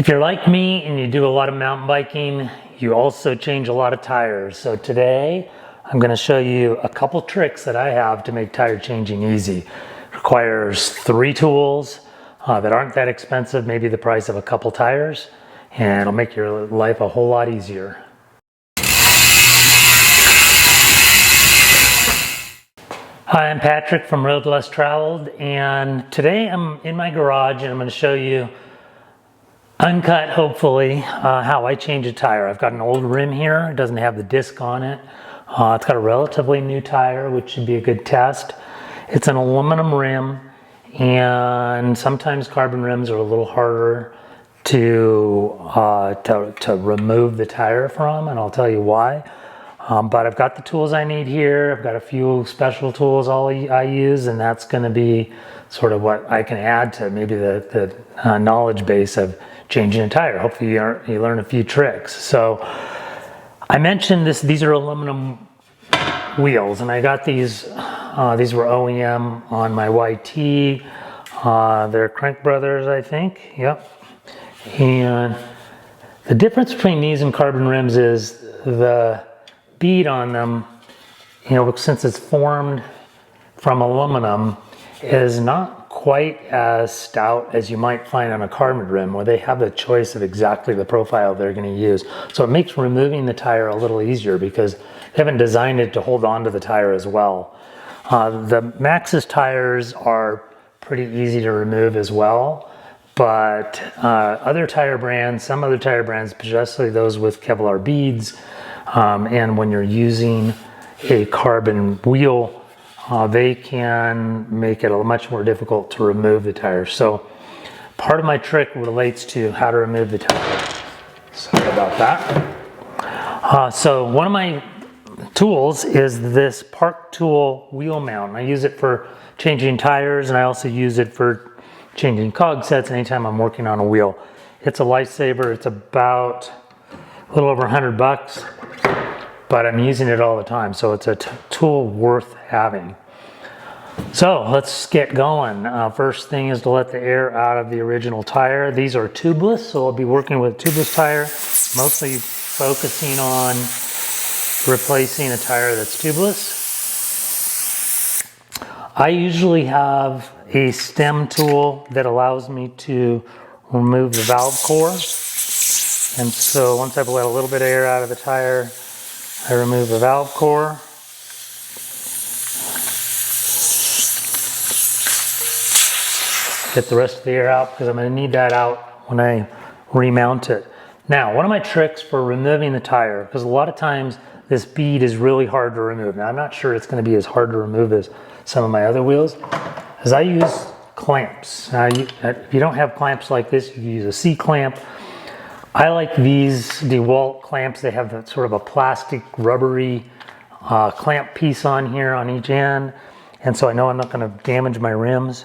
If you're like me and you do a lot of mountain biking, you also change a lot of tires. So today I'm going to show you a couple tricks that I have to make tire changing easy. It requires 3 tools that aren't that expensive, maybe the price of a couple tires, and it'll make your life a whole lot easier. Hi, I'm Patrick from Road Less Traveled, and today I'm in my garage and I'm going to show you uncut, hopefully, how I change a tire. I've got an old rim here. It doesn't have the disc on it. It's got a relatively new tire, which should be a good test. It's an aluminum rim, and sometimes carbon rims are a little harder to remove the tire from, and I'll tell you why. But I've got the tools I need here. I've got a few special tools I use, and that's going to be sort of what I can add to maybe the knowledge base of changing a tire. Hopefully you learn a few tricks. So I mentioned these are aluminum wheels, and I got these were OEM on my YT. They're Crank Brothers, I think. Yep. And the difference between these and carbon rims is the bead on them, since it's formed from aluminum, is not quite as stout as you might find on a carbon rim, where they have the choice of exactly the profile they're going to use. So it makes removing the tire a little easier because they haven't designed it to hold on to the tire as well. The Madshus tires are pretty easy to remove as well, but some other tire brands, especially those with Kevlar beads, and when you're using a carbon wheel, they can make it much more difficult to remove the tire. So part of my trick relates to how to remove the tire. Sorry about that. So one of my tools is this Park Tool wheel mount. I use it for changing tires, and I also use it for changing cog sets anytime I'm working on a wheel. It's a lifesaver. It's about a little over $100, but I'm using it all the time, so it's a tool worth having. So let's get going. First thing is to let the air out of the original tire. These are tubeless, so I'll be working with a tubeless tire, mostly focusing on replacing a tire that's tubeless. I usually have a stem tool that allows me to remove the valve core. And so once I've let a little bit of air out of the tire, I remove the valve core. Get the rest of the air out because I'm going to need that out when I remount it. Now, one of my tricks for removing the tire, because a lot of times this bead is really hard to remove. Now, I'm not sure it's going to be as hard to remove as some of my other wheels, is I use clamps. Now, if you don't have clamps like this, you can use a C-clamp. I like these DeWalt clamps. They have that sort of a plastic rubbery clamp piece on here on each end, and so I know I'm not going to damage my rims.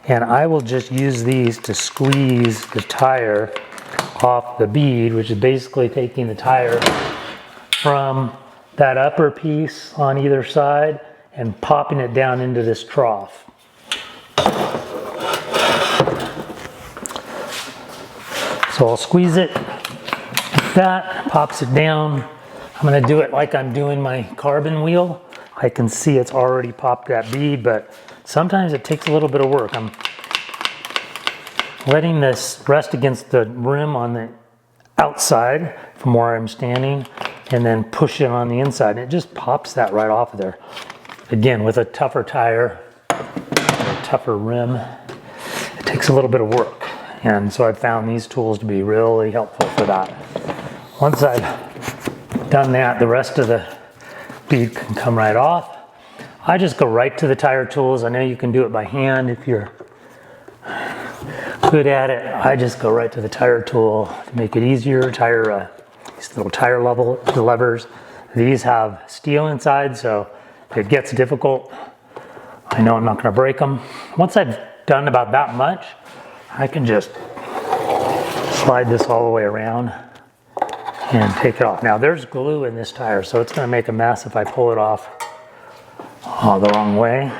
And I will just use these to squeeze the tire off the bead, which is basically taking the tire from that upper piece on either side and popping it down into this trough. So I'll squeeze it like that, pops it down. I'm going to do it like I'm doing my carbon wheel. I can see it's already popped that bead, but sometimes it takes a little bit of work. I'm letting this rest against the rim on the outside from where I'm standing, and then push it on the inside. And it just pops that right off of there. Again, with a tougher tire, a tougher rim, it takes a little bit of work. And so I've found these tools to be really helpful for that. Once I've done that, the rest of the bead can come right off. I just go right to the tire tools. I know you can do it by hand if you're good at it. I just go right to the tire tool to make it easier. These little tire levers. These have steel inside, so if it gets difficult, I know I'm not going to break them. Once I've done about that much, I can just slide this all the way around and take it off. Now there's glue in this tire, so it's going to make a mess if I pull it off the wrong way.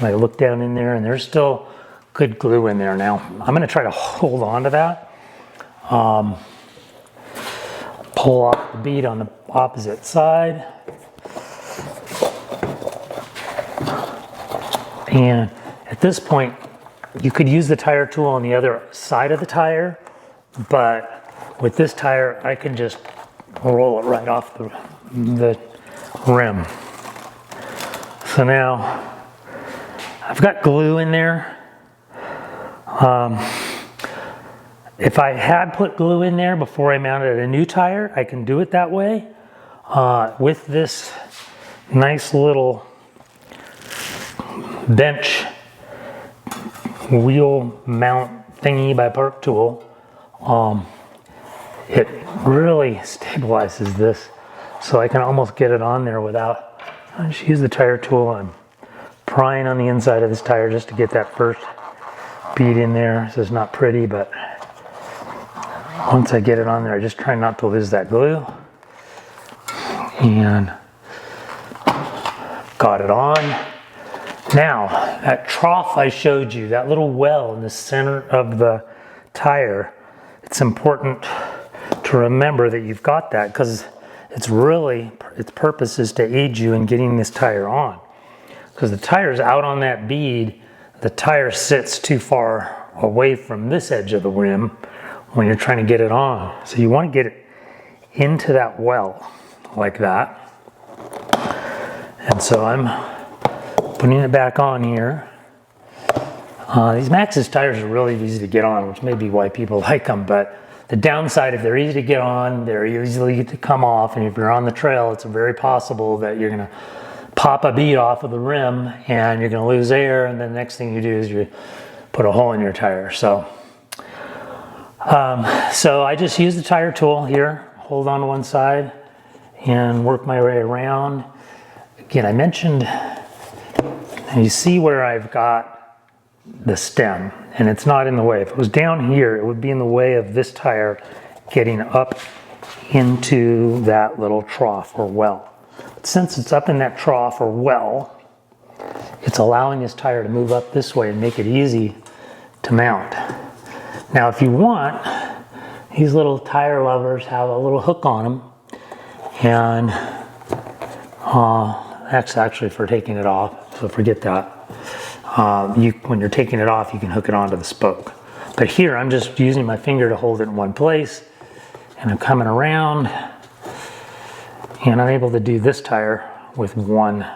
I look down in there and there's still good glue in there. Now I'm going to try to hold on to that Pull off the bead on the opposite side. And at this point, you could use the tire tool on the other side of the tire, but with this tire, I can just roll it right off the rim. So now, I've got glue in there. If I had put glue in there before I mounted a new tire, I can do it that way. With this nice little bench wheel mount thingy by Park Tool, it really stabilizes this, so I can almost get it on there without, I just use the tire tool. I'm prying on the inside of this tire just to get that first bead in there. This is not pretty, but once I get it on there, I just try not to lose that glue. And got it on. Now, that trough I showed you, that little well in the center of the tire, it's important to remember that you've got that, because its purpose is to aid you in getting this tire on. Because the tire's out on that bead, the tire sits too far away from this edge of the rim when you're trying to get it on. So you want to get it into that well like that. And so I'm putting it back on here. These Madshus tires are really easy to get on, which may be why people like them, but the downside, if they're easy to get on, they're easily to come off, and if you're on the trail, it's very possible that you're gonna pop a bead off of the rim and you're gonna lose air, and then the next thing you do is you put a hole in your tire. So I just use the tire tool here, hold on to one side, and work my way around. Again, I mentioned, you see where I've got the stem, and it's not in the way. If it was down here, it would be in the way of this tire getting up into that little trough or well. But since it's up in that trough or well, it's allowing this tire to move up this way and make it easy to mount. Now, if you want, these little tire levers have a little hook on them, and that's actually for taking it off, so forget that. When you're taking it off, you can hook it onto the spoke. But here, I'm just using my finger to hold it in one place, and I'm coming around, and I'm able to do this tire with one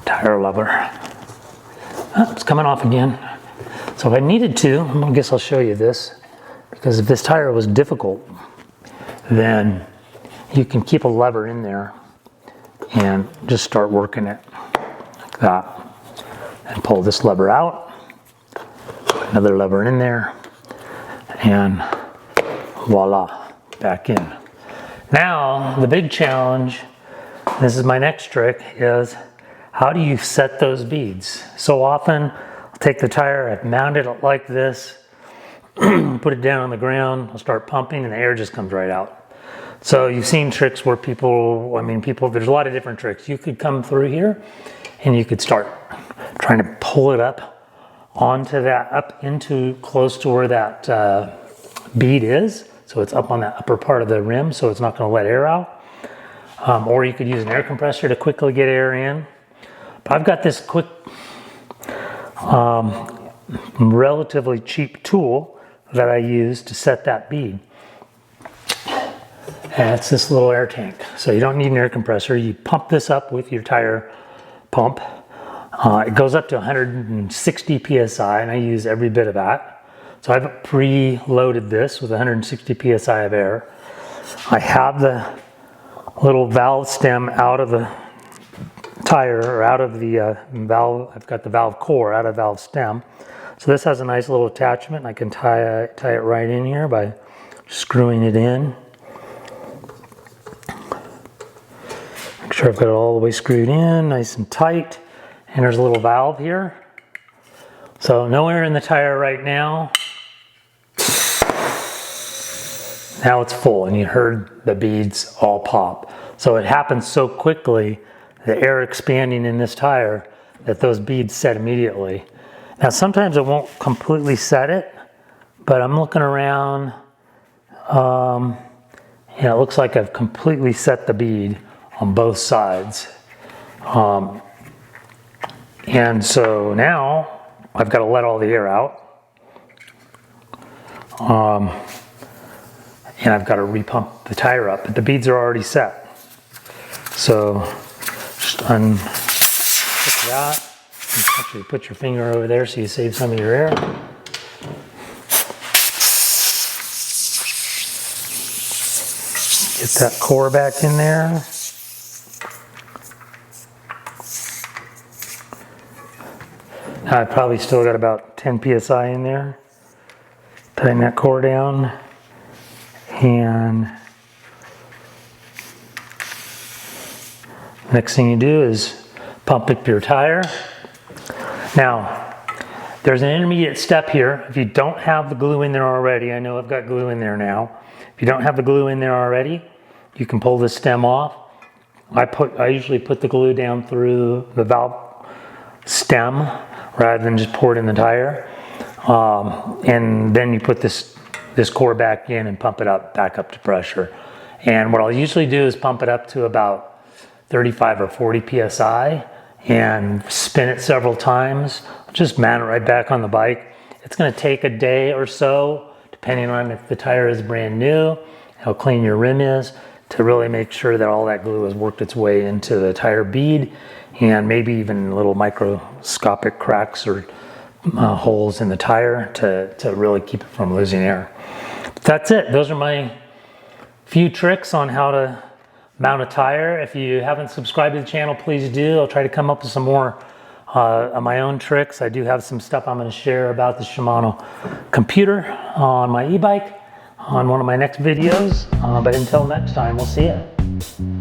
tire lever. Oh, it's coming off again. So if I needed to, I guess I'll show you this, because if this tire was difficult, then you can keep a lever in there and just start working it like that. And pull this lever out, put another lever in there, and voila, back in. Now, the big challenge, this is my next trick, is how do you set those beads? So often, I'll take the tire, I've mounted it like this, put it down on the ground, I'll start pumping, and the air just comes right out. So you've seen tricks where there's a lot of different tricks. You could come through here, and you could start trying to pull it up onto that, up into close to where that bead is. So it's up on that upper part of the rim, so it's not going to let air out. Or you could use an air compressor to quickly get air in. But I've got this quick, relatively cheap tool that I use to set that bead. And it's this little air tank. So you don't need an air compressor. You pump this up with your tire pump. It goes up to 160 psi, and I use every bit of that. So I've pre-loaded this with 160 psi of air. I have the little valve stem out of the tire, or out of the valve. I've got the valve core out of the valve stem. So this has a nice little attachment. I can tie it right in here by screwing it in. Make sure I've got it all the way screwed in, nice and tight. And there's a little valve here. So no air in the tire right now. Now it's full, and you heard the beads all pop. So it happens so quickly, the air expanding in this tire, that those beads set immediately. Now sometimes it won't completely set it, but I'm looking around, And it looks like I've completely set the bead on both sides. And so now I've got to let all the air out. And I've got to repump the tire up, but the beads are already set. So just unhook that. Actually put your finger over there so you save some of your air. Get that core back in there. I've probably still got about 10 psi in there. Tighten that core down. And next thing you do is pump up your tire. Now, there's an intermediate step here. If you don't have the glue in there already, I know I've got glue in there now. If you don't have the glue in there already, you can pull the stem off. I usually put the glue down through the valve stem rather than just pour it in the tire. And then you put this core back in and pump it up, back up to pressure. And what I'll usually do is pump it up to about 35 or 40 psi and spin it several times. Just mount it right back on the bike. It's going to take a day or so, depending on if the tire is brand new, how clean your rim is, to really make sure that all that glue has worked its way into the tire bead, and maybe even little microscopic cracks or holes in the tire to really keep it from losing air. That's it. Those are my few tricks on how to mount a tire. If you haven't subscribed to the channel, please do. I'll try to come up with some more of my own tricks. I do have some stuff I'm going to share about the Shimano computer on my e-bike on one of my next videos. But until next time, we'll see you.